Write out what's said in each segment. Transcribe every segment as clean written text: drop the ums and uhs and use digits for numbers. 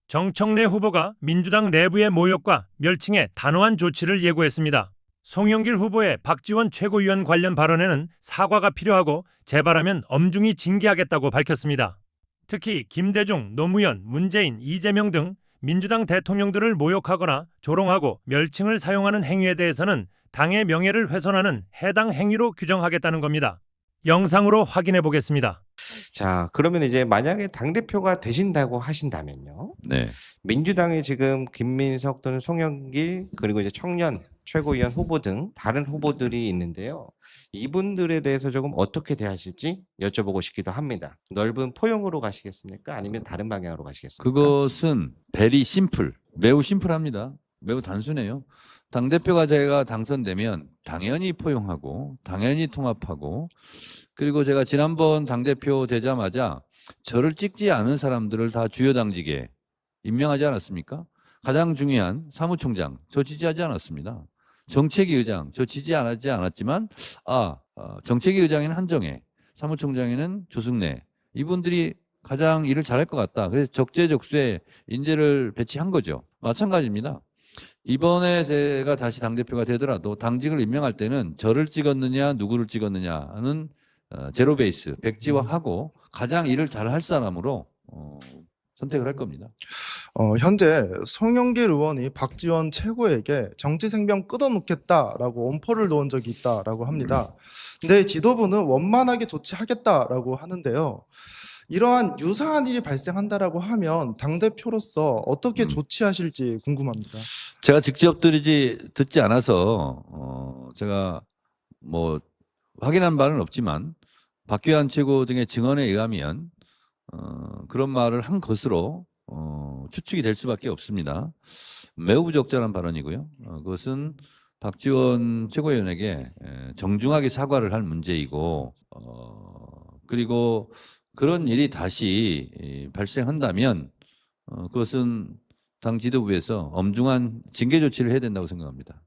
정청래 후보가 민주당 내부의 모욕과 멸칭에 단호한 조치를 예고했습니다. 송영길 후보의 박지원 최고위원 관련 발언에는 사과가 필요하고 재발하면 엄중히 징계하겠다고 밝혔습니다. 특히 김대중, 노무현, 문재인, 이재명 등 민주당 대통령들을 모욕하거나 조롱하고 멸칭을 사용하는 행위에 대해서는 당의 명예를 훼손하는 해당 행위로 규정하겠다는 겁니다. 영상으로 확인해 보겠습니다. 자, 그러면 이제 만약에 당대표가 되신다고 하신다면요. 네. 민주당에 지금 김민석 또는 송영길 그리고 이제 청년 최고위원 후보 등 다른 후보들이 있는데요. 이분들에 대해서 조금 어떻게 대하실지 여쭤보고 싶기도 합니다. 넓은 포용으로 가시겠습니까? 아니면 다른 방향으로 가시겠습니까? 그것은 베리 심플, 매우 심플합니다. 매우 단순해요. 당대표가 제가 당선되면 당연히 포용하고 당연히 통합하고, 그리고 제가 지난번 당대표 되자마자 저를 찍지 않은 사람들을 다 주요 당직에 임명하지 않았습니까? 가장 중요한 사무총장 저 지지하지 않았습니다. 정책위 의장 저 지지하지 않았지만 정책위 의장에는 한정혜, 사무총장에는 조승래, 이분들이 가장 일을 잘할 것 같다. 그래서 적재적소에 인재를 배치한 거죠. 마찬가지입니다. 이번에 제가 다시 당대표가 되더라도 당직을 임명할 때는 저를 찍었느냐 누구를 찍었느냐는 제로 베이스 백지화하고 가장 일을 잘할 사람으로 선택을 할 겁니다. 현재 송영길 의원이 박지원 최고에게 정치 생명 끊어놓겠다라고 엄포를 놓은 적이 있다라고 합니다. 근데 지도부는 원만하게 조치하겠다라고 하는데요. 이러한 유사한 일이 발생한다라고 하면 당대표로서 어떻게 조치하실지 궁금합니다. 제가 직접 듣지 않아서 제가 뭐 확인한 바는 없지만 박규환 최고 등의 증언에 의하면 그런 말을 한 것으로 추측이 될 수밖에 없습니다. 매우 부적절한 발언이고요. 그것은 박지원 최고위원에게 정중하게 사과를 할 문제이고, 그리고 그런 일이 다시 발생한다면 그것은 당 지도부에서 엄중한 징계 조치를 해야 된다고 생각합니다.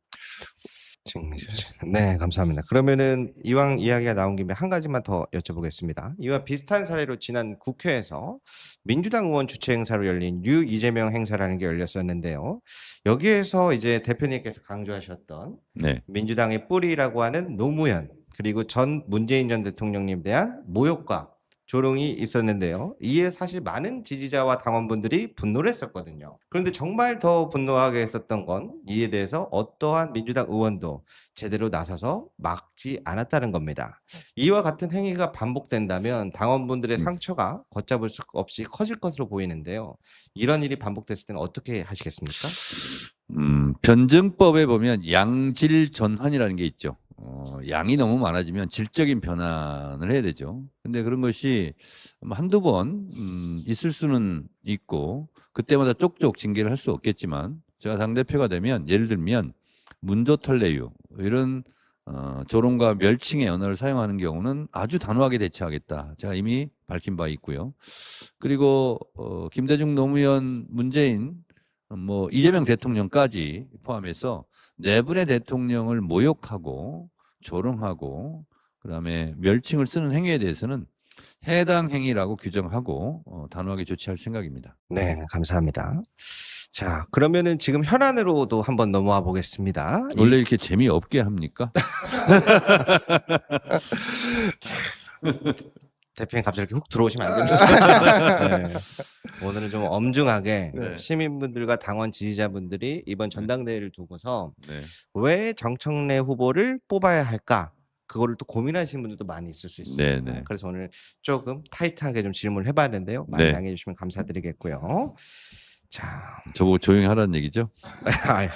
네, 감사합니다. 그러면은 이왕 이야기가 나온 김에 한 가지만 더 여쭤보겠습니다. 이와 비슷한 사례로 지난 국회에서 민주당 의원 주최 행사로 열린 유 이재명 행사라는 게 열렸었는데요. 여기에서 이제 대표님께서 강조하셨던 네. 민주당의 뿌리라고 하는 노무현 그리고 전 문재인 전 대통령님에 대한 모욕과 조롱이 있었는데요. 이에 사실 많은 지지자와 당원분들이 분노를 했었거든요. 그런데 정말 더 분노하게 했었던 건 이에 대해서 어떠한 민주당 의원도 제대로 나서서 막지 않았다는 겁니다. 이와 같은 행위가 반복된다면 당원분들의 상처가 걷잡을 수 없이 커질 것으로 보이는데요. 이런 일이 반복됐을 때는 어떻게 하시겠습니까? 변증법에 보면 양질 전환이라는 게 있죠. 양이 너무 많아지면 질적인 변환을 해야 되죠. 근데 그런 것이 한두 번 있을 수는 있고 그때마다 쪽쪽 징계를 할 수 없겠지만, 제가 당대표가 되면 예를 들면 문조털레유 이런 조롱과 멸칭의 언어를 사용하는 경우는 아주 단호하게 대처하겠다. 제가 이미 밝힌 바 있고요. 그리고 김대중, 노무현, 문재인, 이재명 대통령까지 포함해서 네 분의 대통령을 모욕하고 조롱하고 그다음에 멸칭을 쓰는 행위에 대해서는 해당 행위라고 규정하고 단호하게 조치할 생각입니다. 네, 감사합니다. 자, 그러면은 지금 현안으로도 한번 넘어와 보겠습니다. 원래 이렇게 재미없게 합니까? 대표님 갑자기 이렇게 훅 들어오시면 안 됩니다. 네. 오늘은 좀 엄중하게 네. 시민분들과 당원 지지자분들이 이번 전당대회를 두고서 네. 왜 정청래 후보를 뽑아야 할까? 그거를 또 고민하시는 분들도 많이 있을 수 있어요. 네, 네. 그래서 오늘 조금 타이트하게 좀 질문을 해봤는데요. 많이 네. 양해해 주시면 감사드리겠고요. 자, 저보고 조용히 하라는 얘기죠? 아유.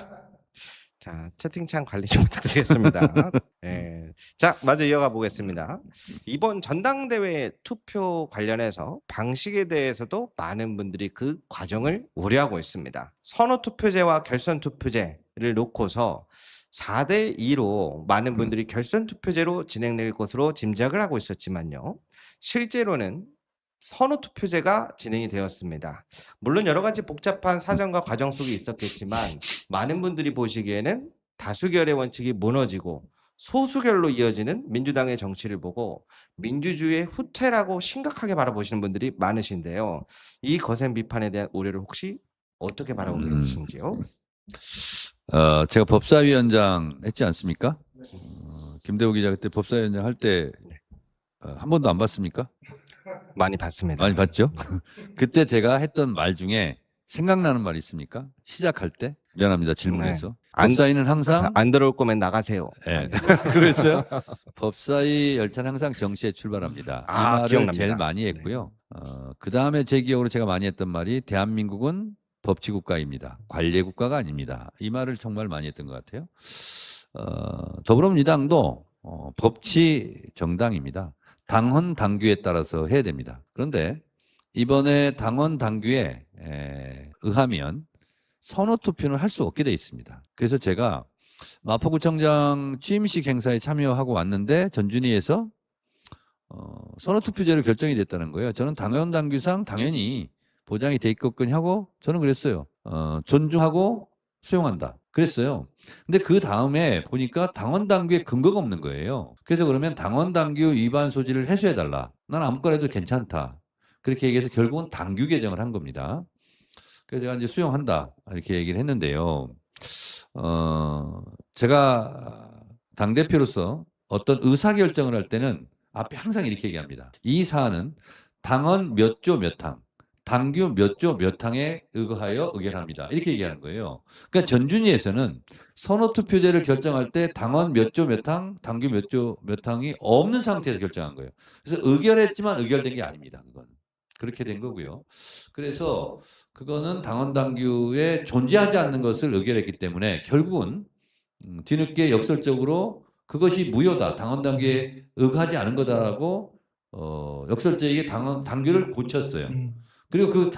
자, 채팅창 관리 좀 부탁드리겠습니다. 네. 자, 마저 이어가 보겠습니다. 이번 전당대회 투표 관련해서 방식에 대해서도 많은 분들이 그 과정을 우려하고 있습니다. 선호투표제와 결선투표제를 놓고서 4대2로 많은 분들이 결선투표제로 진행될 것으로 짐작을 하고 있었지만요. 실제로는 선호투표제가 진행이 되었습니다. 물론 여러 가지 복잡한 사정과 과정 속에 있었겠지만 많은 분들이 보시기에는 다수결의 원칙이 무너지고 소수결로 이어지는 민주당의 정치를 보고 민주주의의 후퇴라고 심각하게 바라보시는 분들이 많으신데요. 이 거센 비판에 대한 우려를 혹시 어떻게 바라보고 계신지요? 제가 법사위원장 했지 않습니까? 김대호 기자 그때 법사위원장 할 때 한 번도 안 봤습니까? 많이 봤습니다. 많이 봤죠? 그때 제가 했던 말 중에 생각나는 말 있습니까? 시작할 때? 미안합니다. 질문해서. 법사위는 항상 안 들어올 거면 나가세요. 예. 그랬어요? 법사위 열차는 항상 정시에 출발합니다. 이 말을 기억납니다. 제일 많이 했고요. 그 다음에 제 기억으로 제가 많이 했던 말이 대한민국은 법치국가입니다. 관례국가가 아닙니다. 이 말을 정말 많이 했던 것 같아요. 더불어민주당도 법치 정당입니다. 당헌 당규에 따라서 해야 됩니다. 그런데 이번에 당헌 당규에 의하면 선호 투표는 할 수 없게 돼 있습니다. 그래서 제가 마포구청장 취임식 행사에 참여하고 왔는데 전준위에서 선호 투표제로 결정이 됐다는 거예요. 저는 당헌 당규상 당연히 보장이 돼 있겠거니 하고 저는 그랬어요. 존중하고 수용한다. 그랬어요. 근데 그 다음에 보니까 당헌 당규에 근거가 없는 거예요. 그래서 그러면 당헌 당규 위반 소지를 해소해 달라. 난 아무거나 해도 괜찮다. 그렇게 얘기해서 결국은 당규 개정을 한 겁니다. 그래서 제가 이제 수용한다 이렇게 얘기를 했는데요. 제가 당대표로서 어떤 의사결정을 할 때는 앞에 항상 이렇게 얘기합니다. 이 사안은 당헌 몇 조 몇 항, 당규 몇 조 몇 항에 의거하여 의결합니다. 이렇게 얘기하는 거예요. 그러니까 전준위에서는 선호투표제를 결정할 때 당헌 몇 조 몇 항, 당규 몇 조 몇 항이 없는 상태에서 결정한 거예요. 그래서 의결했지만 의결된 게 아닙니다. 그건 그렇게 된 거고요. 그래서 그거는 당헌 당규에 존재하지 않는 것을 의결했기 때문에 결국은 뒤늦게 역설적으로 그것이 무효다. 당헌 당규에 의거하지 않은 거다라고 역설적이게 당규를 고쳤어요. 그리고 그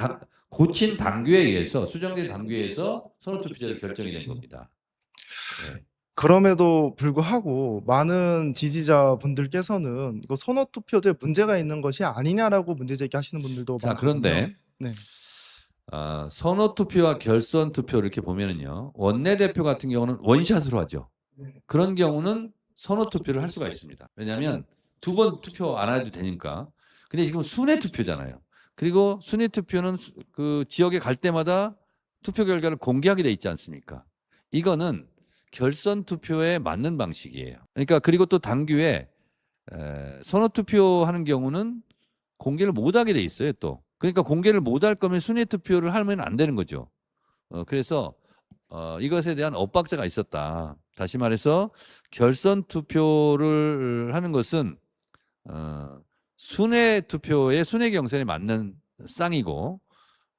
고친 당규에 의해서 수정된 당규에 의해서 선호투표제로 결정이 된 겁니다. 네. 그럼에도 불구하고 많은 지지자분들께서는 이거 선호투표제 문제가 있는 것이 아니냐라고 문제 제기하시는 분들도 자, 많거든요. 그런데 네. 선호투표와 결선투표 이렇게 보면은요. 원내대표 같은 경우는 원샷으로 하죠. 그런 경우는 선호투표를 할 수가 있습니다. 왜냐하면 2번 투표 안 해도 되니까. 근데 지금 순회투표잖아요. 그리고 순회투표는 그 지역에 갈 때마다 투표 결과를 공개하게 돼 있지 않습니까? 이거는 결선투표에 맞는 방식이에요. 그러니까 그리고 또 당규에 선호투표하는 경우는 공개를 못하게 돼 있어요. 또 그러니까 공개를 못할 거면 순회투표를 하면 안 되는 거죠. 그래서 이것에 대한 엇박자가 있었다. 다시 말해서 결선투표를 하는 것은 순회투표의 순회경선에 맞는 쌍이고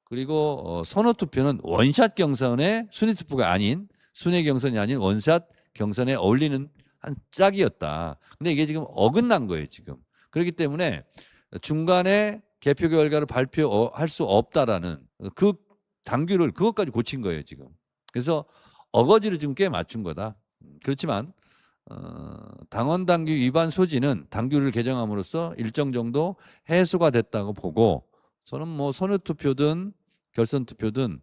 그리고 선호투표는 원샷 경선의 순회투표가 아닌 순회경선이 아닌 원샷 경선에 어울리는 한 짝이었다. 근데 이게 지금 어긋난 거예요. 지금. 그렇기 때문에 중간에 개표 결과를 발표할 수 없다라는 그 당규를 그것까지 고친 거예요. 지금. 그래서 어거지를 지금 꽤 맞춘 거다. 그렇지만 당헌 당규 위반 소지는 당규를 개정함으로써 일정 정도 해소가 됐다고 보고 저는 뭐 선호투표든 결선투표든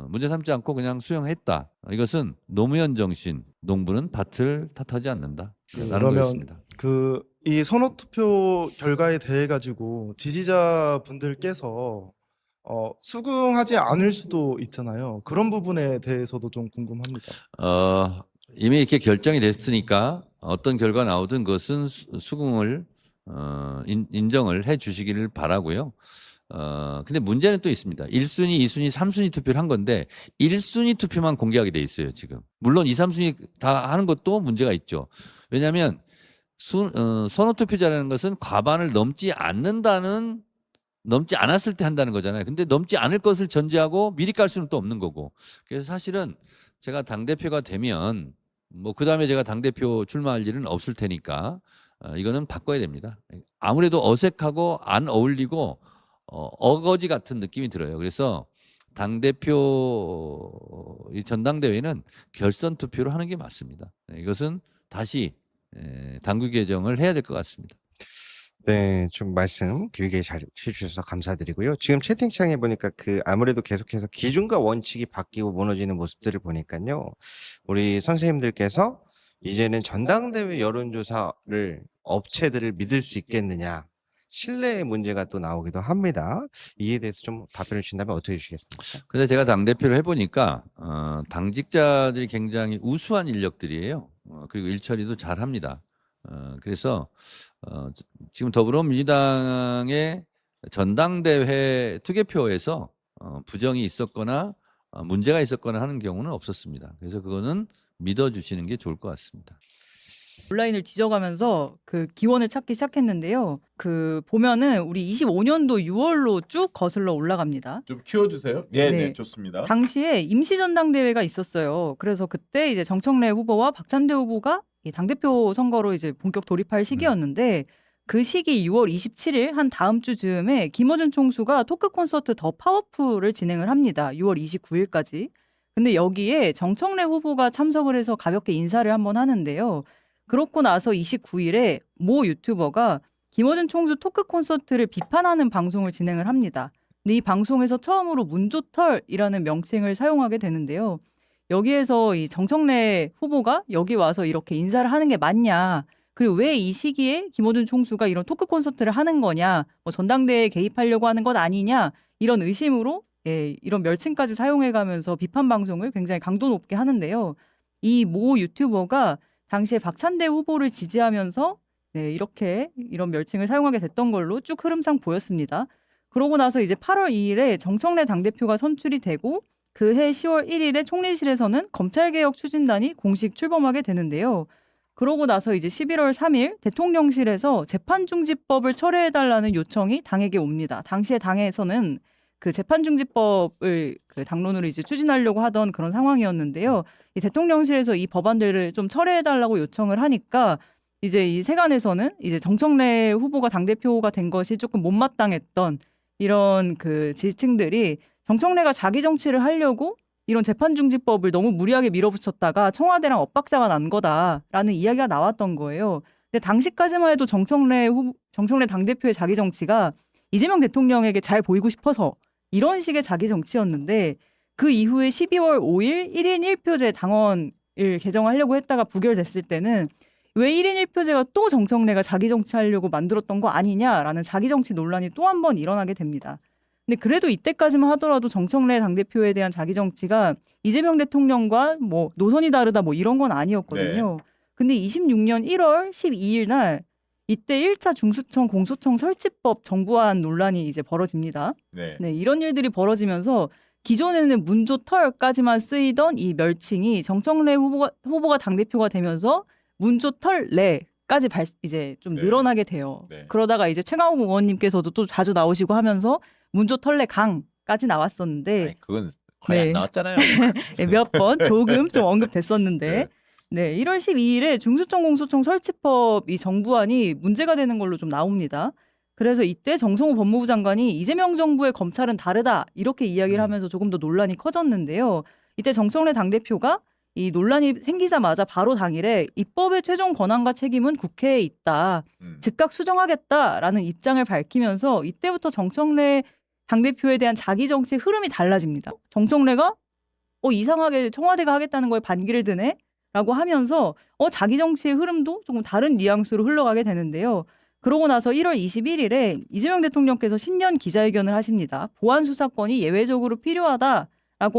문제 삼지 않고 그냥 수용했다. 이것은 노무현 정신, 농부는 밭을 탓하지 않는다. 라는 그러면 거였습니다. 이 선호투표 결과에 대해 가지고 지지자분들께서 수긍하지 않을 수도 있잖아요. 그런 부분에 대해서도 좀 궁금합니다. 이미 이렇게 결정이 됐으니까 어떤 결과 나오든 그것은 수긍을 인정을 해 주시기를 바라고요. 근데 문제는 또 있습니다. 1순위, 2순위, 3순위 투표를 한 건데 1순위 투표만 공개하게 돼 있어요, 지금. 물론 2, 3순위 다 하는 것도 문제가 있죠. 왜냐하면 선호투표자라는 것은 과반을 넘지 않았을 때 한다는 거잖아요. 근데 넘지 않을 것을 전제하고 미리 깔 수는 또 없는 거고. 그래서 사실은 제가 당대표가 되면 뭐 그다음에 제가 당대표 출마할 일은 없을 테니까 이거는 바꿔야 됩니다. 아무래도 어색하고 안 어울리고 어거지 같은 느낌이 들어요. 그래서 당대표 이 전당대회는 결선 투표로 하는 게 맞습니다. 이것은 다시 당규 개정을 해야 될 것 같습니다. 네, 좀 말씀 길게 잘 해주셔서 감사드리고요. 지금 채팅창에 보니까 아무래도 계속해서 기준과 원칙이 바뀌고 무너지는 모습들을 보니까요. 우리 선생님들께서 이제는 전당대회 여론조사를 업체들을 믿을 수 있겠느냐. 신뢰 문제가 또 나오기도 합니다. 이에 대해서 좀 답변을 주신다면 어떻게 주시겠습니까? 근데 제가 당대표를 해보니까 당직자들이 굉장히 우수한 인력들이에요. 그리고 일처리도 잘합니다. 그래서 지금 더불어민주당의 전당대회 투개표에서 부정이 있었거나 문제가 있었거나 하는 경우는 없었습니다. 그래서 그거는 믿어주시는 게 좋을 것 같습니다. 온라인을 뒤져가면서 그 기원을 찾기 시작했는데요. 그 보면은 우리 25년도 6월로 쭉 거슬러 올라갑니다. 좀 키워주세요. 네, 네. 네, 좋습니다. 당시에 임시전당대회가 있었어요. 그래서 그때 이제 정청래 후보와 박찬대 후보가 이 당대표 선거로 이제 본격 돌입할 시기였는데 그 시기 6월 27일 한 다음 주 즈음에 김어준 총수가 토크 콘서트 더 파워풀을 진행을 합니다. 6월 29일까지. 근데 여기에 정청래 후보가 참석을 해서 가볍게 인사를 한번 하는데요. 그렇고 나서 29일에 모 유튜버가 김어준 총수 토크 콘서트를 비판하는 방송을 진행을 합니다. 근데 이 방송에서 처음으로 문조털이라는 명칭을 사용하게 되는데요. 여기에서 이 정청래 후보가 여기 와서 이렇게 인사를 하는 게 맞냐, 그리고 왜 이 시기에 김어준 총수가 이런 토크 콘서트를 하는 거냐, 뭐 전당대회에 개입하려고 하는 것 아니냐, 이런 의심으로 이런 멸칭까지 사용해가면서 비판 방송을 굉장히 강도 높게 하는데요. 이 모 유튜버가 당시에 박찬대 후보를 지지하면서 이렇게 이런 멸칭을 사용하게 됐던 걸로 쭉 흐름상 보였습니다. 그러고 나서 이제 8월 2일에 정청래 당대표가 선출이 되고 그해 10월 1일에 총리실에서는 검찰개혁 추진단이 공식 출범하게 되는데요. 그러고 나서 이제 11월 3일 대통령실에서 재판중지법을 철회해달라는 요청이 당에게 옵니다. 당시에 당에서는 그 재판중지법을 그 당론으로 이제 추진하려고 하던 그런 상황이었는데요. 이 대통령실에서 이 법안들을 좀 철회해달라고 요청을 하니까 이제 이 세간에서는 이제 정청래 후보가 당대표가 된 것이 조금 못마땅했던 이런 그 지지층들이 정청래가 자기 정치를 하려고 이런 재판중지법을 너무 무리하게 밀어붙였다가 청와대랑 엇박자가 난 거다라는 이야기가 나왔던 거예요. 근데 당시까지만 해도 정청래 당대표의 자기 정치가 이재명 대통령에게 잘 보이고 싶어서 이런 식의 자기 정치였는데 그 이후에 12월 5일 1인 1표제 당원을 개정하려고 했다가 부결됐을 때는 왜 1인 1표제가 또 정청래가 자기 정치하려고 만들었던 거 아니냐라는 자기 정치 논란이 또 한 번 일어나게 됩니다. 근데 그래도 이때까지만 하더라도 정청래 당대표에 대한 자기 정치가 이재명 대통령과 뭐 노선이 다르다 뭐 이런 건 아니었거든요. 근데 26년 1월 12일 날 이때 1차 중수청 공소청 설치법 정부안 논란이 이제 벌어집니다. 네. 네, 이런 일들이 벌어지면서 기존에는 문조털까지만 쓰이던 이 멸칭이 정청래 후보가 당대표가 되면서 문조털래까지 이제 좀 네. 늘어나게 돼요. 네. 그러다가 이제 최강욱 의원님께서도 또 자주 나오시고 하면서 문조털래 강까지 나왔었는데 아니, 그건 거의 네. 안 나왔잖아요. 몇 번 조금 좀 언급됐었는데 네. 1월 12일에 중수청 공소청 설치법 이 정부안이 문제가 되는 걸로 좀 나옵니다. 그래서 이때 정성호 법무부 장관이 이재명 정부의 검찰은 다르다 이렇게 이야기를 하면서 조금 더 논란이 커졌는데요. 이때 정청래 당대표가 이 논란이 생기자마자 바로 당일에 입법의 최종 권한과 책임은 국회에 있다. 즉각 수정하겠다라는 입장을 밝히면서 이때부터 정청래 당대표에 대한 자기 정치 흐름이 달라집니다. 정청래가 이상하게 청와대가 하겠다는 거에 반기를 드네? 라고 하면서 자기 정치의 흐름도 조금 다른 뉘앙스로 흘러가게 되는데요. 그러고 나서 1월 21일에 이재명 대통령께서 신년 기자회견을 하십니다. 보안 수사권이 예외적으로 필요하다라고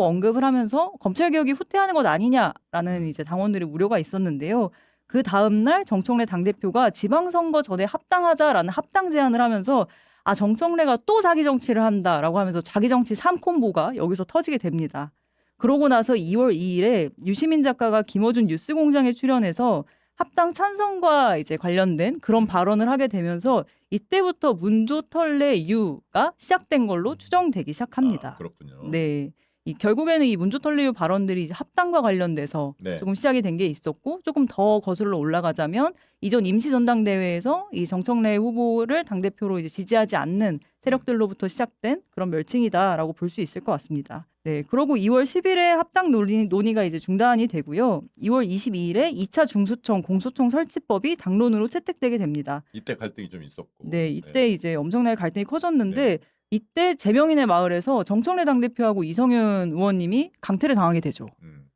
언급을 하면서 검찰개혁이 후퇴하는 것 아니냐라는 이제 당원들의 우려가 있었는데요. 그 다음 날 정청래 당대표가 지방선거 전에 합당하자라는 합당 제안을 하면서 정청래가 또 자기 정치를 한다라고 하면서 자기 정치 3콤보가 여기서 터지게 됩니다. 그러고 나서 2월 2일에 유시민 작가가 김어준 뉴스공장에 출연해서 합당 찬성과 이제 관련된 그런 발언을 하게 되면서 이때부터 문조털래유가 시작된 걸로 추정되기 시작합니다. 그렇군요. 네. 결국에는 이 문조털래유 발언들이 이제 합당과 관련돼서 네. 조금 시작이 된 게 있었고 조금 더 거슬러 올라가자면 이전 임시전당대회에서 이 정청래 후보를 당대표로 이제 지지하지 않는 세력들로부터 시작된 그런 멸칭이다라고 볼 수 있을 것 같습니다. 네, 그리고 2월 10일에 합당 논의가 이제 중단이 되고요. 2월 22일에 2차 중수청 공소청 설치법이 당론으로 채택되게 됩니다. 이때 갈등이 좀 있었고. 네, 이때 이제 엄청나게 갈등이 커졌는데 이때 재명인의 마을에서 정청래 당대표하고 이성윤 의원님이 강퇴를 당하게 되죠.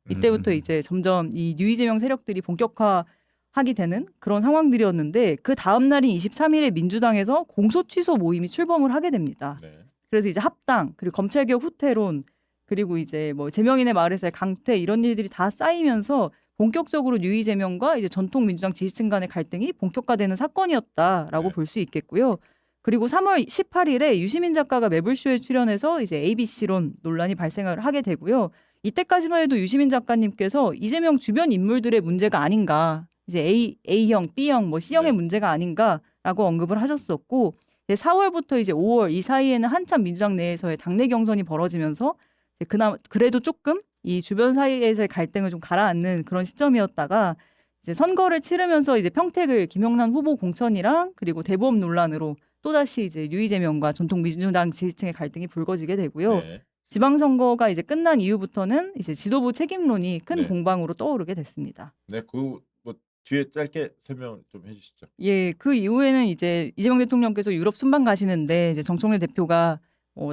이때부터 이제 점점 이 뉴이재명 세력들이 본격화 하게 되는 그런 상황들이었는데 그 다음 날인 23일에 민주당에서 공소 취소 모임이 출범을 하게 됩니다. 네. 그래서 이제 합당 그리고 검찰개혁 후퇴론 그리고 이제 뭐 제명인의 마을에서의 강퇴 이런 일들이 다 쌓이면서 본격적으로 유이 제명과 이제 전통 민주당 지지층 간의 갈등이 본격화되는 사건이었다라고 네. 볼 수 있겠고요. 그리고 3월 18일에 유시민 작가가 매불쇼에 출연해서 이제 ABC론 논란이 발생을 하게 되고요. 이때까지만 해도 유시민 작가님께서 이재명 주변 인물들의 문제가 아닌가, 이제 A형, B형, 뭐 C형의 네. 문제가 아닌가라고 언급을 하셨었고, 이제 4월부터 이제 5월 이 사이에는 한참 민주당 내에서의 당내 경선이 벌어지면서 이제 그래도 조금 이 주변 사이에서의 갈등을 좀 가라앉는 그런 시점이었다가 이제 선거를 치르면서 이제 평택을 김영란 후보 공천이랑 그리고 대보험 논란으로 또다시 이제 유이재명과 전통 민주당 지지층의 갈등이 불거지게 되고요. 네. 지방선거가 이제 끝난 이후부터는 이제 지도부 책임론이 큰 네. 공방으로 떠오르게 됐습니다. 네, 그 뭐 뒤에 짧게 설명 좀 해주시죠. 예, 그 이후에는 이제 이재명 대통령께서 유럽 순방 가시는데 이제 정청래 대표가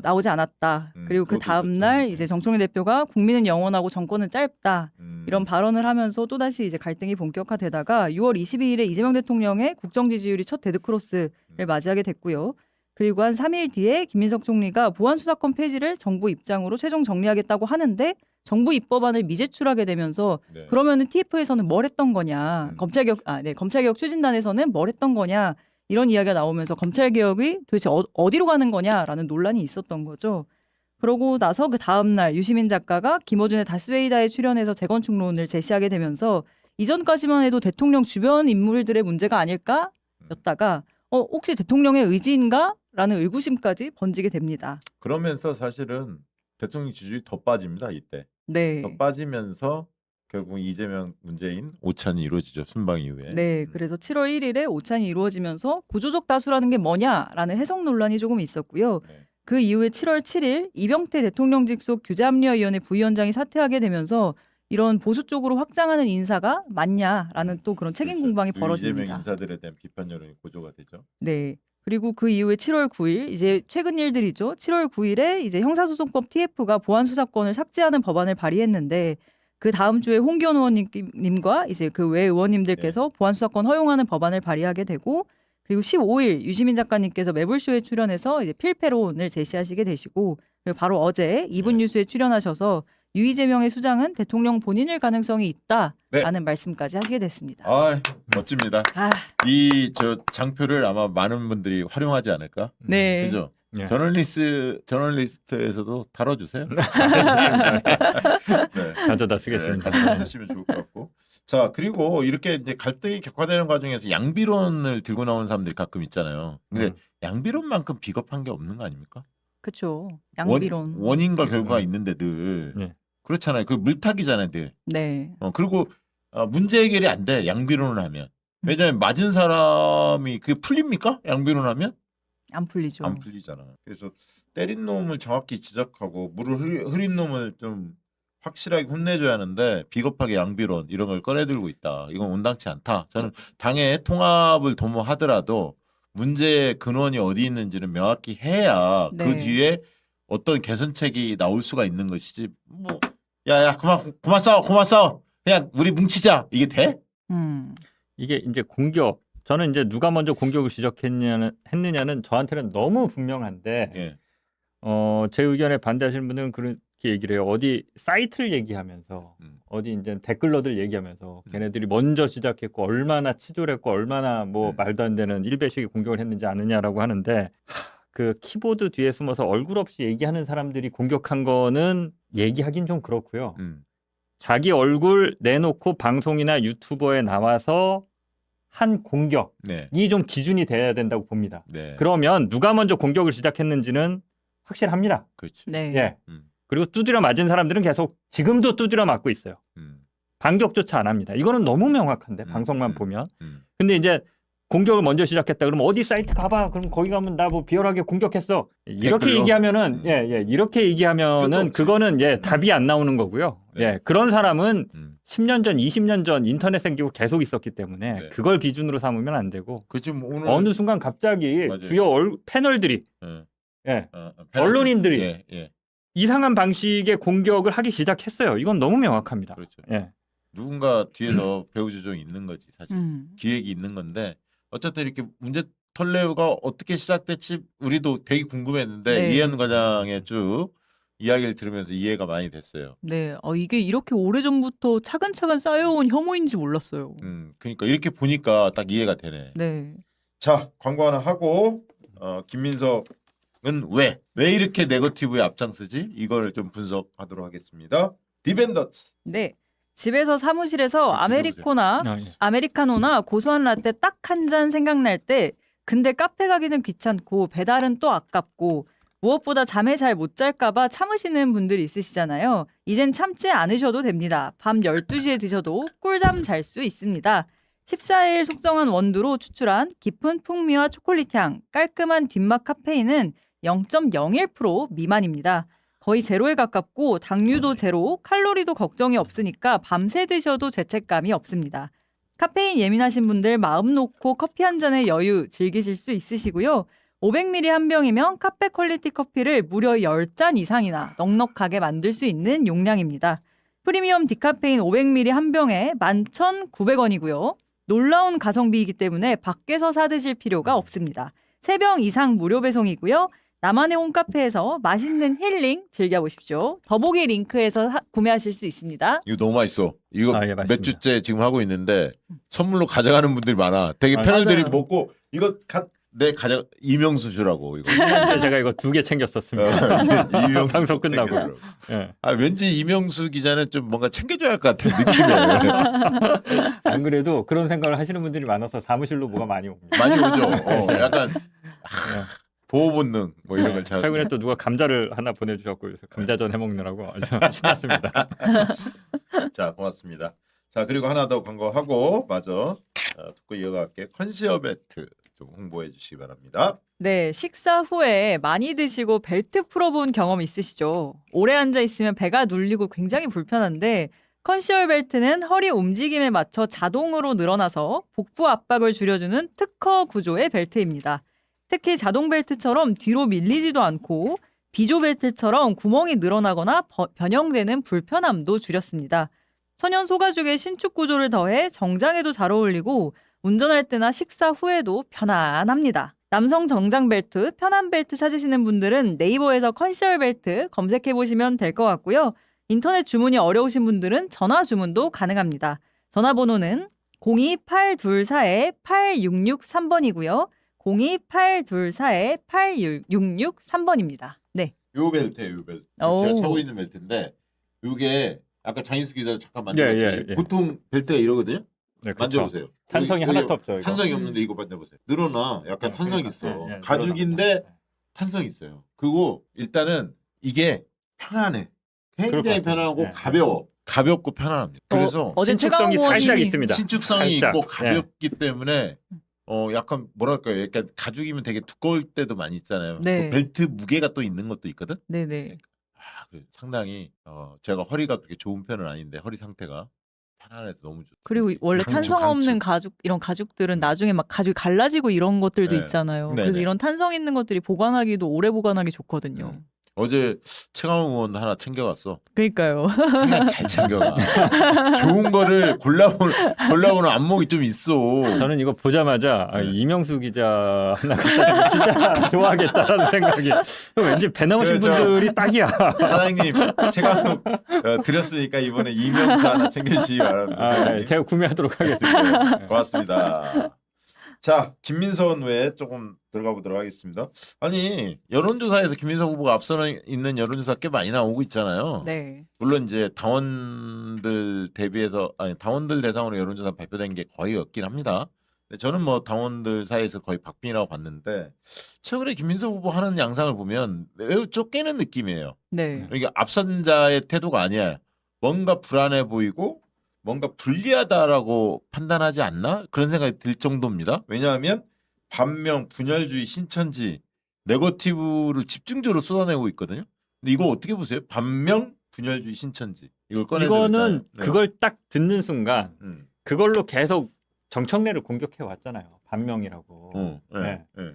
나오지 않았다. 그리고 그 그것도 다음 있었죠. 날 네. 이제 정청래 대표가 국민은 영원하고 정권은 짧다. 음. 이런 발언을 하면서 또다시 이제 갈등이 본격화되다가 6월 22일에 이재명 대통령의 국정 지지율이 첫 데드크로스를 맞이하게 됐고요. 그리고 한 3일 뒤에 김민석 총리가 보안수사권 폐지를 정부 입장으로 최종 정리하겠다고 하는데 정부 입법안을 미제출하게 되면서 네. 그러면은 TF에서는 뭘 했던 거냐, 검찰개혁 추진단에서는 뭘 했던 거냐 이런 이야기가 나오면서 검찰개혁이 도대체 어디로 가는 거냐라는 논란이 있었던 거죠. 그러고 나서 그 다음 날 유시민 작가가 김어준의 다스베이다에 출연해서 재건축론을 제시하게 되면서 이전까지만 해도 대통령 주변 인물들의 문제가 아닐까였다가 혹시 대통령의 의지인가라는 의구심까지 번지게 됩니다. 그러면서 사실은 대통령 지지율이 더 빠집니다. 이때 네. 더 빠지면서 결국 이재명 문재인 오찬이 이루어지죠. 순방 이후에. 네, 그래서 7월 1일에 오찬이 이루어지면서 구조적 다수라는 게 뭐냐라는 해석 논란이 조금 있었고요. 네. 그 이후에 7월 7일 이병태 대통령 직속 규제합리화위원회 부위원장이 사퇴하게 되면서 이런 보수 쪽으로 확장하는 인사가 맞냐라는 또 그런 책임 그렇죠. 공방이 그 이재명 벌어집니다. 인사들에 대한 비판 여론이 고조가 되죠. 네. 그리고 그 이후에 7월 9일 이제 최근 일들이죠. 7월 9일에 이제 형사소송법 TF가 보안수사권을 삭제하는 법안을 발의했는데 그 다음 주에 홍기현 의원님과 이제 그 외 의원님들께서 보안수사권 허용하는 법안을 발의하게 되고 그리고 15일 유시민 작가님께서 매불쇼에 출연해서 이제 필패론을 제시하시게 되시고 그리고 바로 어제 이분 네. 뉴스에 출연하셔서 유이재명의 수장은 대통령 본인일 가능성이 있다라는 네. 말씀까지 하시게 됐습니다. 아, 멋집니다. 아, 이 저 장표를 아마 많은 분들이 활용하지 않을까? 네. 그죠? 예. 저널리스트에서도 다뤄주세요. 네. 가져다 쓰겠습니다. 네, 가져다 쓰시면 좋을 것 같고. 자, 그리고 이렇게 이제 갈등이 격화되는 과정에서 양비론을 들고 나오는 사람들이 가끔 있잖아요. 근데 양비론만큼 비겁한 게 없는 거 아닙니까? 그렇죠. 양비론. 원인과 결과가 있는데 늘 네. 그렇잖아요. 그 물타기잖아요, 늘. 네. 그리고 문제 해결이 안 돼. 양비론을 하면. 왜냐하면 맞은 사람이 그게 풀립니까? 양비론 하면? 안 풀리죠. 안 풀리잖아. 그래서 때린 놈을 정확히 지적하고 물을 흐린 놈을 좀 확실하게 혼내줘야 하는데 비겁하게 양비론 이런 걸 꺼내들고 있다. 이건 온당치 않다. 저는 당의 통합을 도모하더라도 문제의 근원이 어디 있는지는 명확히 해야 네. 그 뒤에 어떤 개선책이 나올 수가 있는 것이지. 뭐 야야 그만 싸워. 그냥 우리 뭉치자. 이게 돼? 이게 이제 공격. 저는 이제 누가 먼저 공격을 시작했느냐는 저한테는 너무 분명한데 예. 제 의견에 반대하시는 분들은 그렇게 얘기를 해요. 어디 사이트를 얘기하면서 어디 이제 댓글러들 얘기하면서 걔네들이 먼저 시작했고 얼마나 치졸했고 얼마나 뭐 말도 안 되는 일배식의 공격을 했는지 아느냐라고 하는데 그 키보드 뒤에 숨어서 얼굴 없이 얘기하는 사람들이 공격한 거는 얘기하긴 좀 그렇고요. 자기 얼굴 내놓고 방송이나 유튜버에 나와서 한 공격이 네. 좀 기준이 돼야 된다고 봅니다. 네. 그러면 누가 먼저 공격을 시작했는지는 확실합니다. 그렇지. 네. 예. 음. 그리고 두드려 맞은 사람들은 계속 지금도 두드려 맞고 있어요. 반격조차 안 합니다. 이거는 너무 명확한데 방송만 보면. 근데 이제 공격을 먼저 시작했다. 그러면 어디 사이트 가봐. 그럼 거기 가면 나 뭐 비열하게 공격했어. 이렇게 댓글로? 얘기하면은 이렇게 얘기하면은 그거는 답이 안 나오는 거고요. 네. 예, 그런 사람은 10년 전, 20년 전 인터넷 생기고 계속 있었기 때문에 네. 그걸 기준으로 삼으면 안 되고 그치 뭐 오늘 어느 순간 갑자기 맞아요. 주요 패널들이 예, 언론인들이 예. 이상한 방식의 공격을 하기 시작했어요. 이건 너무 명확합니다. 그렇죠. 예. 누군가 뒤에서 배우 조정이 있는 거지 사실. 음. 기획이 있는 건데 어쨌든 이렇게 문제 털레가 어떻게 시작됐지 우리도 되게 궁금했는데 네. 이해한 과장의 쭉 이야기를 들으면서 이해가 많이 됐어요. 네. 이게 이렇게 오래전부터 차근차근 쌓여온 혐오인지 몰랐어요. 그러니까 이렇게 보니까 딱 이해가 되네. 네. 자, 광고 하나 하고 김민석은 왜 이렇게 네거티브에 앞장서지? 이걸 좀 분석하도록 하겠습니다. 디벤더츠. 네. 집에서 사무실에서 아메리코나 예. 아메리카노나 고소한 라떼 딱 한 잔 생각날 때 근데 카페 가기는 귀찮고 배달은 또 아깝고 무엇보다 잠에 잘 못 잘까봐 참으시는 분들이 있으시잖아요. 이젠 참지 않으셔도 됩니다. 밤 12시에 드셔도 꿀잠 잘 수 있습니다. 14일 숙성한 원두로 추출한 깊은 풍미와 초콜릿 향, 깔끔한 뒷맛 카페인은 0.01% 미만입니다. 거의 제로에 가깝고 당류도 제로, 칼로리도 걱정이 없으니까 밤새 드셔도 죄책감이 없습니다. 카페인 예민하신 분들 마음 놓고 커피 한 잔의 여유 즐기실 수 있으시고요. 500ml 한 병이면 카페 퀄리티 커피를 무려 10잔 이상이나 넉넉하게 만들 수 있는 용량입니다. 프리미엄 디카페인 500ml 한 병에 11,900원이고요. 놀라운 가성비이기 때문에 밖에서 사 드실 필요가 없습니다. 3병 이상 무료 배송이고요. 나만의 홈카페에서 맛있는 힐링 즐겨보십시오. 더보기 링크에서 구매하실 수 있습니다. 이거 너무 맛있어. 이거 예, 몇 맛있습니다. 주째 지금 하고 있는데 선물로 가져가는 분들이 많아. 되게 아, 패널들이 맞아요. 먹고 이거 이명수 주라고 이거. 제가 이거 2개 챙겼었습니다. 이명수 방송 끝나고. 챙겨주라고. 예. 왠지 이명수 기자는 좀 뭔가 챙겨줘야 할 것 같은 느낌이에요. 안 그래도 그런 생각을 하시는 분들이 많아서 사무실로 뭐가 많이 옵니다. 많이 오죠. 약간 보호 본능 뭐 이런 걸 잘. 최근에 또 누가 감자를 하나 보내주셨고 그래서 감자전 해먹느라고 아주 신났습니다. 자, 고맙습니다. 자, 그리고 하나 더 광고하고 듣고 이어갈게. 컨시어 벨트 좀 홍보해 주시기 바랍니다. 네, 식사 후에 많이 드시고 벨트 풀어본 경험 있으시죠? 오래 앉아 있으면 배가 눌리고 굉장히 불편한데 컨시얼 벨트는 허리 움직임에 맞춰 자동으로 늘어나서 복부 압박을 줄여주는 특허 구조의 벨트입니다. 특히 자동 벨트처럼 뒤로 밀리지도 않고 비조 벨트처럼 구멍이 늘어나거나 변형되는 불편함도 줄였습니다. 천연 소가죽의 신축 구조를 더해 정장에도 잘 어울리고 운전할 때나 식사 후에도 편안합니다. 남성 정장 벨트, 편한 벨트 찾으시는 분들은 네이버에서 컨시얼 벨트 검색해보시면 될 것 같고요. 인터넷 주문이 어려우신 분들은 전화 주문도 가능합니다. 전화번호는 02824-8663번이고요. 02824-8663번입니다. 네. 요 벨트예요, 요 벨트. 오. 제가 차고 있는 벨트인데 이게 아까 장인수 기자 잠깐 예, 만져봤더니 예. 보통 벨트가 이러거든요. 네, 그렇죠. 만져보세요. 탄성이 여기 하나도 없죠. 이거. 탄성이 없는데 이거 만져보세요. 늘어나. 약간 탄성이 있어. 예, 예, 가죽인데 늘어납니다. 탄성이 있어요. 그리고 일단은 이게 편안해. 굉장히 그럴 것 같아요. 편하고 예. 가벼워. 가볍고 편안합니다. 그래서 어제 신축성이 최강욱 살짝 의원님이 있습니다. 신축성이 살짝. 있고 가볍기 때문에 약간 뭐랄까요? 약간 가죽이면 되게 두꺼울 때도 많이 있잖아요. 네. 그 벨트 무게가 또 있는 것도 있거든. 네네. 그래, 상당히 제가 허리가 그렇게 좋은 편은 아닌데 허리 상태가 편안해서 너무 좋다. 그리고 원래 탄성 없는 가죽 이런 가죽들은 나중에 막 가죽이 갈라지고 이런 것들도 네. 있잖아요. 네네. 그래서 이런 탄성 있는 것들이 보관하기도 오래 보관하기 좋거든요. 어제 최강욱 의원 하나 챙겨갔어. 그러니까요. 하나 잘 챙겨가. 좋은 거를 골라보는 안목이 좀 있어. 저는 이거 보자마자 네. 이명수 기자 하나 갖다 주면 진짜 좋아하겠다라는 생각이 왠지 배 나오신 그렇죠. 분들이 딱이야. 사장님 최강욱 드렸으니까 이번에 이명수 하나 챙겨주시기 바랍니다. 제가 구매하도록 하겠습니다. 고맙습니다. 자, 김민선 외에 조금 들어가 보도록 하겠습니다. 아니, 여론조사에서 김민선 후보가 앞서 있는 여론조사 꽤 많이 나오고 있잖아요. 네. 물론 이제 당원들 대상으로 여론조사 발표된 게 거의 없긴 합니다. 근데 저는 뭐 당원들 사이에서 거의 박빙이라고 봤는데 최근에 김민선 후보 하는 양상을 보면 매우 쫓기는 느낌이에요. 네. 이게 앞선 자의 태도가 아니야. 뭔가 불안해 보이고 뭔가 불리하다라고 판단하지 않나? 그런 생각이 들 정도입니다. 왜냐하면 반명, 분열주의, 신천지, 네거티브를 집중적으로 쏟아내고 있거든요. 근데 이거 어떻게 보세요? 반명, 분열주의, 신천지 이걸 꺼내들었잖아요. 이거는 네. 그걸 딱 듣는 순간 음. 그걸로 계속 정청래를 공격해 왔잖아요. 반명이라고. 네. 네. 네.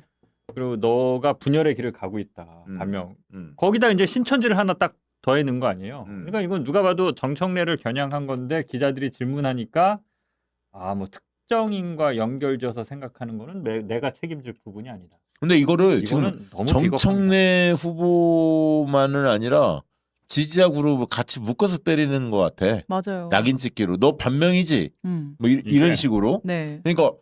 그리고 너가 분열의 길을 가고 있다. 반명. 음. 거기다 이제 신천지를 하나 딱 더해 넣은 거 아니에요. 그러니까 이건 누가 봐도 정청래를 겨냥한 건데 기자들이 질문하니까 뭐 특정인과 연결져서 생각하는 거는 내가 책임질 부분이 아니다. 근데 이거를 지금 이거는 너무 비겁합니다. 정청래 후보만은 아니라 지지자 그룹을 같이 묶어서 때리는 것 같아. 맞아요. 낙인 찍기로. 너 반명이지? 뭐 이런 이게. 식으로. 네. 그러니까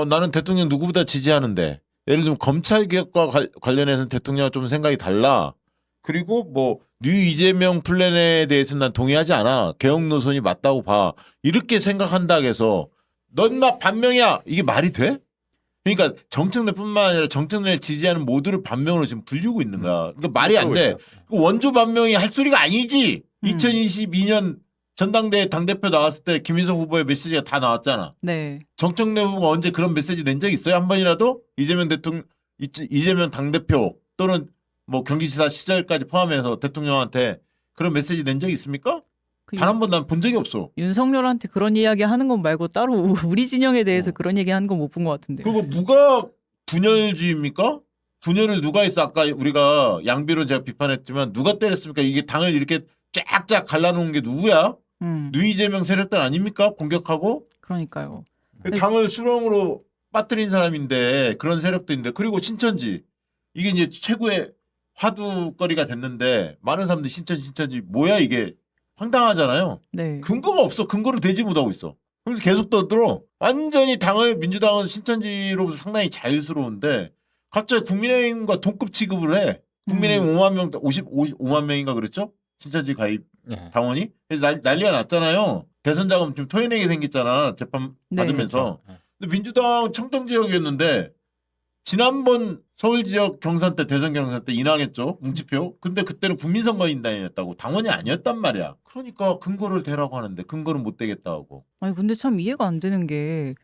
나는 대통령 누구보다 지지하는데 예를 들면 검찰 개혁과 관련해서는 대통령과 좀 생각이 달라. 그리고 뭐 뉴 이재명 플랜에 대해서는 난 동의하지 않아. 개혁 노선이 맞다고 봐. 이렇게 생각한다 해서 넌 막 반명이야. 이게 말이 돼? 그러니까 정청래뿐만 아니라 정청래를 지지하는 모두를 반명으로 지금 불리고 있는 거야. 그러니까 말이 안 돼. 원조 반명이 할 소리가 아니지. 2022년 전당대회 당대표 나왔을 때 김인석 후보의 메시지가 다 나왔잖아. 네. 정청래 후보가 언제 그런 메시지 낸 적 있어요? 한 번이라도? 이재명 당대표 또는 뭐 경기지사 시절까지 포함해서 대통령한테 그런 메시지 낸 적 있습니까? 단 한 번 난 본 적이 없어. 윤석열한테 그런 이야기 하는 건 말고 따로 우리 진영에 대해서 그런 얘기 하는 건 못 본 것 같은데. 그리고 누가 분열주의입니까? 분열을 누가 했어? 아까 우리가 양비론 제가 비판했지만 누가 때렸습니까? 이게 당을 이렇게 쫙쫙 갈라놓은 게 누구야? 뉴 이재명 세력들 아닙니까? 공격하고 그러니까요. 당을 수렁으로 빠뜨린 사람인데 그런 세력도 있는데 그리고 신천지 이게 이제 최고의 화두거리가 됐는데 많은 사람들이 신천지 뭐야 이게 황당하잖아요. 네. 근거가 없어. 근거를 대지 못하고 있어. 그래서 계속 떠들어. 완전히 민주당은 신천지로부터 상당히 자유스러운데 갑자기 국민의힘과 동급 취급을 해. 국민의힘 5만 명, 55만 명인가 그랬죠? 신천지 가입 당원이. 그래서 난리가 났잖아요. 대선 자금 좀 토해내게 생겼잖아. 재판 받으면서. 그렇죠. 근데 민주당 청정 지역이었는데 지난번 서울 지역 경선 때 대선 경선 때 인항했죠. 뭉치표. 근데 그때는 국민선거인단이었다고. 당원이 아니었단 말이야. 그러니까 근거를 대라고 하는데 근거는 못 대겠다 하고. 아니 근데 참 이해가 안 되는 게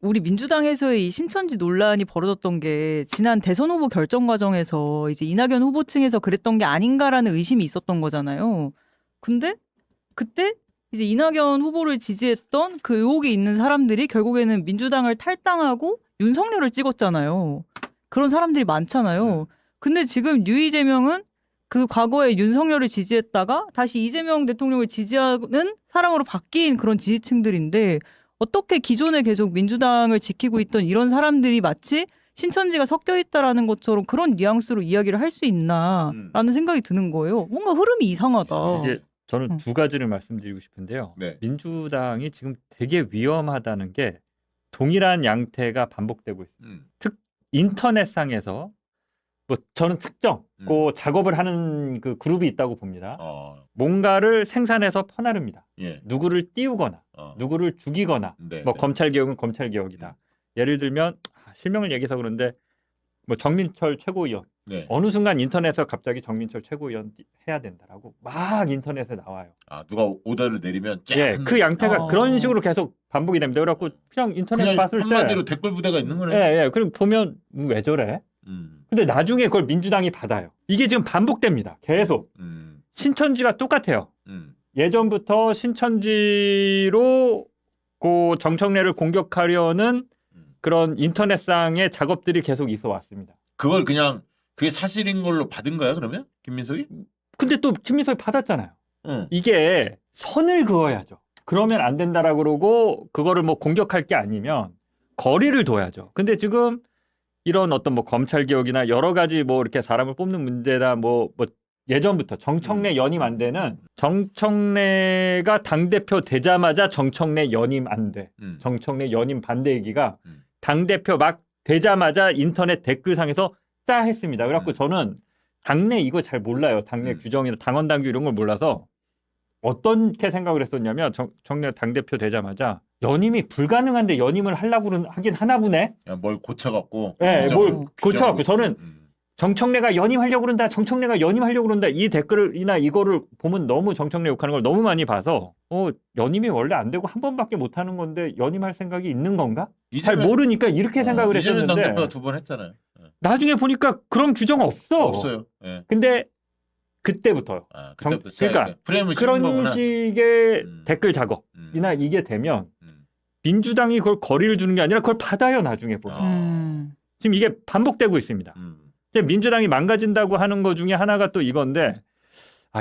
우리 민주당에서의 이 신천지 논란이 벌어졌던 게 지난 대선 후보 결정 과정에서 이제 이낙연 후보 층에서 그랬던 게 아닌가라는 의심이 있었던 거잖아요. 근데 그때 이제 이낙연 후보를 지지했던 그 의혹이 있는 사람들이 결국에는 민주당을 탈당하고 윤석열을 찍었잖아요. 그런 사람들이 많잖아요. 근데 지금 뉴 이재명은 그 과거에 윤석열을 지지했다가 다시 이재명 대통령을 지지하는 사람으로 바뀐 그런 지지층들인데 어떻게 기존에 계속 민주당을 지키고 있던 이런 사람들이 마치 신천지가 섞여 있다라는 것처럼 그런 뉘앙스로 이야기를 할 수 있나라는 생각이 드는 거예요. 뭔가 흐름이 이상하다. 이게 저는 두 가지를 말씀드리고 싶은데요. 네. 민주당이 지금 되게 위험하다는 게 동일한 양태가 반복되고 있습니다. 인터넷상에서 뭐 저는 특정 그 작업을 하는 그 그룹이 있다고 봅니다. 뭔가를 생산해서 퍼나릅니다. 예. 누구를 띄우거나 누구를 죽이거나 네, 뭐 네. 검찰 개혁은 검찰 개혁이다. 예를 들면 실명을 얘기해서 그런데 뭐 정민철 최고위원 네. 어느 순간 인터넷에서 갑자기 정민철 최고위원 해야 된다라고 막 인터넷에 나와요. 누가 오더를 내리면 쫙 예, 그 양태가 어. 그런 식으로 계속 반복이 됩니다. 그래갖고 그냥 인터넷 그냥 봤을 때 한마디로 댓글 부대가 있는 거네. 예, 그리고 보면 왜 저래? 근데 나중에 그걸 민주당이 받아요. 이게 지금 반복됩니다. 계속. 신천지가 똑같아요. 예전부터 신천지로 그 정청래를 공격하려는 그런 인터넷상의 작업들이 계속 있어 왔습니다. 그걸 그냥 그게 사실인 걸로 받은 거야 그러면 김민석이? 근데 또 김민석이 받았잖아요. 응. 이게 선을 그어야죠. 그러면 안 된다라고 그러고 그거를 뭐 공격할 게 아니면 거리를 둬야죠. 근데 지금 이런 어떤 뭐 검찰 개혁이나 여러 가지 뭐 이렇게 사람을 뽑는 문제다 뭐 예전부터 정청래 연임 안 되는 정청래가 당대표 되자마자 정청래 연임 안 돼. 정청래 연임 반대 얘기가 당대표 막 되자마자 인터넷 댓글상에서 짜 했습니다. 그래갖고 저는 당내 이거 잘 몰라요. 당내 규정이나 당원 당규 이런 걸 몰라서 어떻게 생각을 했었냐면 정청래 당대표 되자마자 연임이 불가능한데 연임을 하려고 하긴 하나 보네. 야, 뭘 고쳐갖고. 네, 뭘 고쳐갖고 규정을. 저는 정청래가 연임하려고 그런다. 정청래가 연임하려고 그런다. 이 댓글이나 이거를 보면 너무 정청래 욕하는 걸 너무 많이 봐서 연임이 원래 안 되고 한 번밖에 못 하는 건데 연임할 생각이 있는 건가? 잘 모르니까 이렇게 생각을 이재명 했었는데 당대표가 2번 했잖아요. 나중에 보니까 그런 규정 없어. 없어요. 예. 근데 그때부터요. 그때부터 그러니까 프레임을 씌운 그런 거구나. 식의 댓글 작업이나 이게 되면 민주당이 그걸 거리를 주는 게 아니라 그걸 받아요. 나중에 보면. 지금 이게 반복되고 있습니다. 이제 민주당이 망가진다고 하는 것 중에 하나가 또 이건데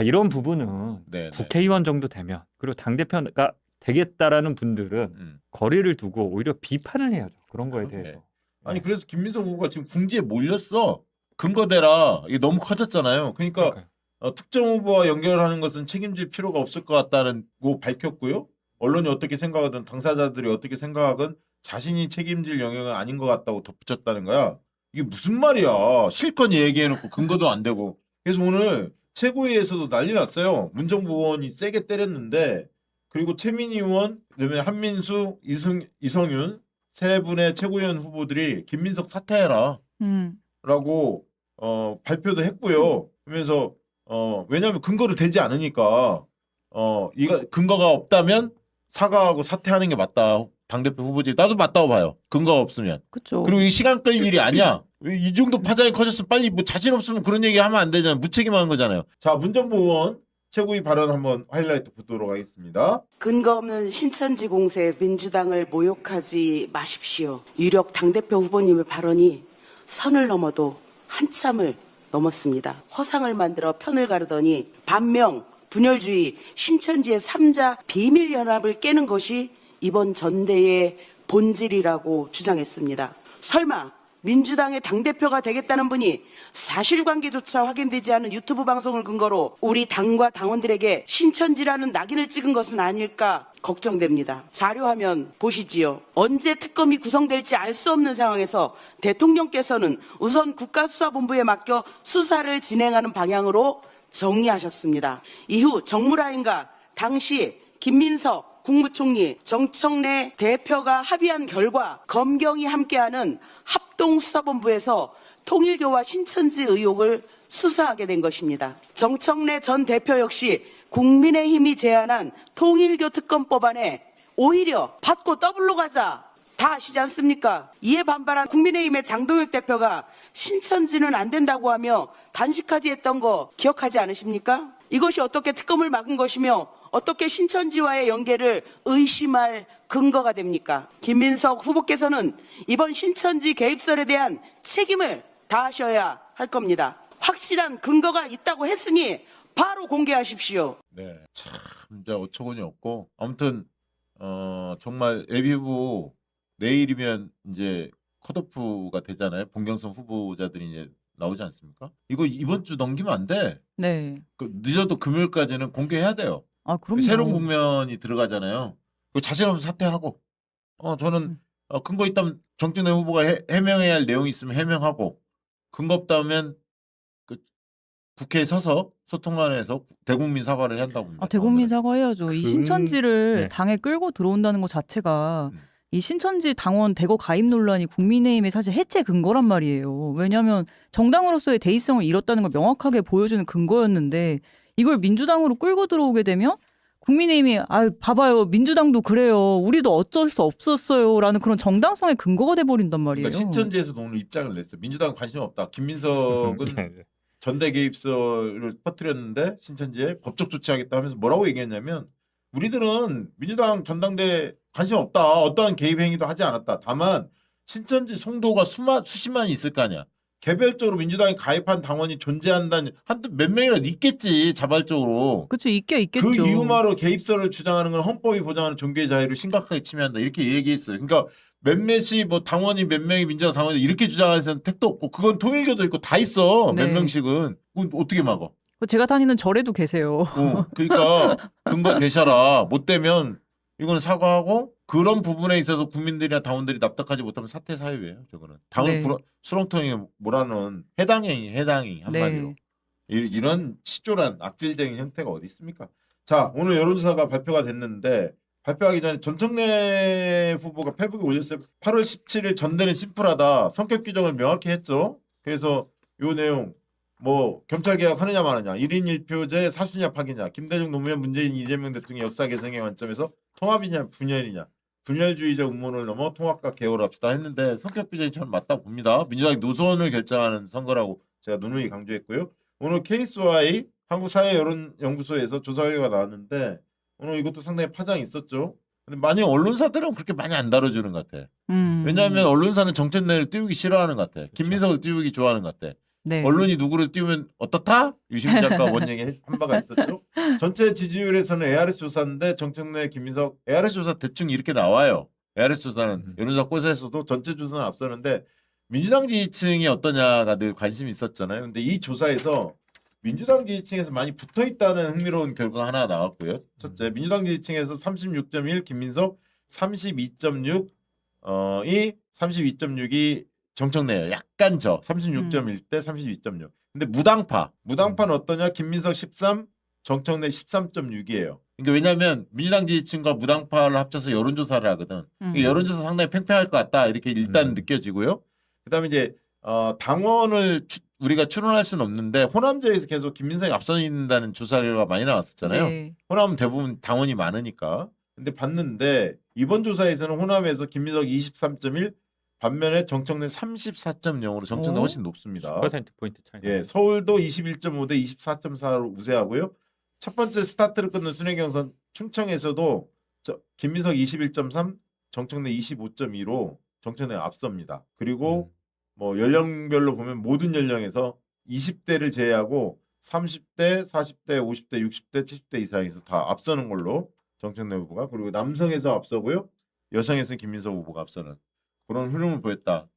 이런 부분은 네, 네. 국회의원 정도 되면 그리고 당대표가 되겠다라는 분들은 거리를 두고 오히려 비판을 해야죠. 그런 거에 그러게. 대해서. 아니 그래서 김민석 후보가 지금 궁지에 몰렸어. 근거대라 이게 너무 커졌잖아요. 그러니까 그러니까요. 특정 후보와 연결하는 것은 책임질 필요가 없을 것 같다는 거 밝혔고요. 언론이 어떻게 생각하든 당사자들이 어떻게 생각하든 자신이 책임질 영역은 아닌 것 같다고 덧붙였다는 거야. 이게 무슨 말이야. 실컷 얘기해놓고 근거도 안 되고. 그래서 오늘 최고위에서도 난리 났어요. 문정부 의원이 세게 때렸는데 그리고 최민희 의원, 그다음에 한민수, 이성윤 세 분의 최고위원 후보들이 김민석 사퇴해라 라고 발표도 했고요. 그러면서 왜냐하면 근거로 되지 않으니까 이거 근거가 없다면 사과하고 사퇴하는 게 맞다. 당대표 후보지 나도 맞다고 봐요. 근거가 없으면. 그렇죠. 그리고 이 시간 끌 일이 아니야. 이 정도 파장이 커졌으면 빨리 뭐 자신 없으면 그런 얘기 하면 안 되잖아요. 무책임한 거잖아요. 자, 문정부 의원 최고위 발언 한번 하이라이트 보도록 하겠습니다. 근거 없는 신천지 공세 민주당을 모욕하지 마십시오. 유력 당대표 후보님의 발언이 선을 넘어도 한참을 넘었습니다. 허상을 만들어 편을 가르더니 반명, 분열주의, 신천지의 3자 비밀연합을 깨는 것이 이번 전대의 본질이라고 주장했습니다. 설마 민주당의 당대표가 되겠다는 분이 사실관계조차 확인되지 않은 유튜브 방송을 근거로 우리 당과 당원들에게 신천지라는 낙인을 찍은 것은 아닐까 걱정됩니다. 자료화면 보시지요. 언제 특검이 구성될지 알 수 없는 상황에서 대통령께서는 우선 국가수사본부에 맡겨 수사를 진행하는 방향으로 정리하셨습니다. 이후 정무라인과 당시 김민석 국무총리, 정청래 대표가 합의한 결과 검경이 함께하는 합동수사본부에서 통일교와 신천지 의혹을 수사하게 된 것입니다. 정청래 전 대표 역시 국민의힘이 제안한 통일교 특검법안에 오히려 받고 더블로 가자 다 아시지 않습니까? 이에 반발한 국민의힘의 장동혁 대표가 신천지는 안 된다고 하며 단식하지 했던 거 기억하지 않으십니까? 이것이 어떻게 특검을 막은 것이며 어떻게 신천지와의 연계를 의심할 근거가 됩니까? 김민석 후보께서는 이번 신천지 개입설에 대한 책임을 다하셔야 할 겁니다. 확실한 근거가 있다고 했으니 바로 공개하십시오. 네, 참 진짜 어처구니 없고 아무튼 정말 예비후보 내일이면 이제 컷오프가 되잖아요. 본경선 후보자들이 이제 나오지 않습니까? 이거 이번 주 넘기면 안 돼. 네. 늦어도 금요일까지는 공개해야 돼요. 그럼요. 새로운 국면이 들어가잖아요. 그 자신 없으면 사퇴하고. 저는 근거 있다면 정진회 후보가 해명해야 할 내용이 있으면 해명하고 근거 없다면 그 국회에 서서 소통관에서 대국민 사과를 해야 한다고 봅니다. 대국민 사과해야죠. 이 신천지를 네. 당에 끌고 들어온다는 것 자체가 음. 이 신천지 당원 대거 가입 논란이 국민의힘의 사실 해체 근거란 말이에요. 왜냐하면 정당으로서의 대의성을 잃었다는 걸 명확하게 보여주는 근거였는데 이걸 민주당으로 끌고 들어오게 되면 국민의힘이 봐봐요. 민주당도 그래요. 우리도 어쩔 수 없었어요라는 그런 정당성의 근거가 돼버린단 말이에요. 그러니까 신천지에서도 오늘 입장을 냈어요. 민주당은 관심 없다. 김민석은 네. 전대 개입설을 퍼뜨렸는데 신천지에 법적 조치하겠다 하면서 뭐라고 얘기했냐면 우리들은 민주당 전당대 관심 없다. 어떠한 개입 행위도 하지 않았다. 다만 신천지 성도가 수십만이 있을 거 아니야. 개별적으로 민주당에 가입한 당원이 존재한다는 한두 몇 명이라도 있겠지. 자발적으로. 그렇죠. 있겠죠. 그 이유만으로 개입설을 주장하는 건 헌법이 보장하는 종교의 자유를 심각하게 침해한다. 이렇게 얘기했어요. 그러니까 몇몇이 뭐 당원이 몇 명이 민주당 당원이 이렇게 주장하는 사람 택도 없고 그건 통일교도 있고 다 있어. 네. 몇 명씩은. 그건 어떻게 막어? 제가 다니는 절에도 계세요. 그러니까 근거 대셔라. 못 되면 이거는 사과하고 그런 부분에 있어서 국민들이나 당원들이 납득하지 못하면 사퇴 사유예요. 저거는 당을 네. 수렁텅이에 몰아넣은 해당행위 한마디로. 네. 이런 시조란 악질적인 형태가 어디 있습니까? 자, 오늘 여론조사가 발표가 됐는데 발표하기 전에 전청래 후보가 페북에 올렸어요. 8월 17일 전대는 심플하다. 성격 규정을 명확히 했죠. 그래서 요 내용 뭐 검찰 개혁 하느냐 마느냐 1인 1표제 사수냐 파기냐 김대중 노무현 문재인 이재명 대통령 역사 개성의 관점에서 통합이냐 분열이냐 분열주의적 음모를 넘어 통합과 개혁을 합시다 했는데 성격 규정이 저는 맞다고 봅니다. 민주당이 노선을 결정하는 선거라고 제가 누누이 강조했고요. 오늘 KSY 한국사회여론연구소에서 조사 결과가 나왔는데 오늘 이것도 상당히 파장이 있었죠. 근데 많이 언론사들은 그렇게 많이 안 다뤄주는 것 같아. 왜냐하면 언론사는 정책내를 띄우기 싫어하는 것 같아. 김민석을 띄우기 좋아하는 것 같아. 네. 언론이 누구를 띄우면 어떻다? 유시민 작가 원얘기 한 바가 있었죠. 전체 지지율에서는 ARS 조사인데 정청래, 김민석 ARS 조사 대충 이렇게 나와요. ARS 조사는 여론조사 꽂아서도 전체 조사는 앞서는데 민주당 지지층이 어떠냐가 늘 관심이 있었잖아요. 근데 이 조사에서 민주당 지지층에서 많이 붙어 있다는 흥미로운 결과가 하나 나왔고요. 첫째, 민주당 지지층에서 36.1, 김민석 32.6, 이 32.6이 정청래예요. 약간 36.1대 32.6. 근데 무당파는 어떠냐? 김민석 13, 정청래 13.6이에요. 그러니까 왜냐하면 민주당 지지층과 무당파를 합쳐서 여론조사를 하거든. 그러니까 여론조사 상당히 팽팽할 것 같다 이렇게 일단 느껴지고요. 그다음에 이제 당원을 우리가 추론할 수는 없는데 호남제에서 계속 김민석이 앞서 있는다는 조사 결과가 많이 나왔었잖아요. 네. 호남은 대부분 당원이 많으니까. 근데 봤는데 이번 조사에서는 호남에서 김민석이 23.1, 반면에 정청래 34.0으로 정청래 오. 훨씬 높습니다. 10%포인트 차이. 예, 서울도 21.5 대 24.4로 우세하고요. 첫 번째 스타트를 끊는 순회 경선 충청에서도 김민석 21.3, 정청래 25.2로 정청래가 앞섭니다. 그리고 뭐 연령별로 보면 모든 연령에서 20대를 제외하고 30대, 40대, 50대, 60대, 70대 이상에서 다 앞서는 걸로 정청래 후보가, 그리고 남성에서 앞서고요. 여성에서는 김민석 후보가 앞서는 그런 흐름을 보였다.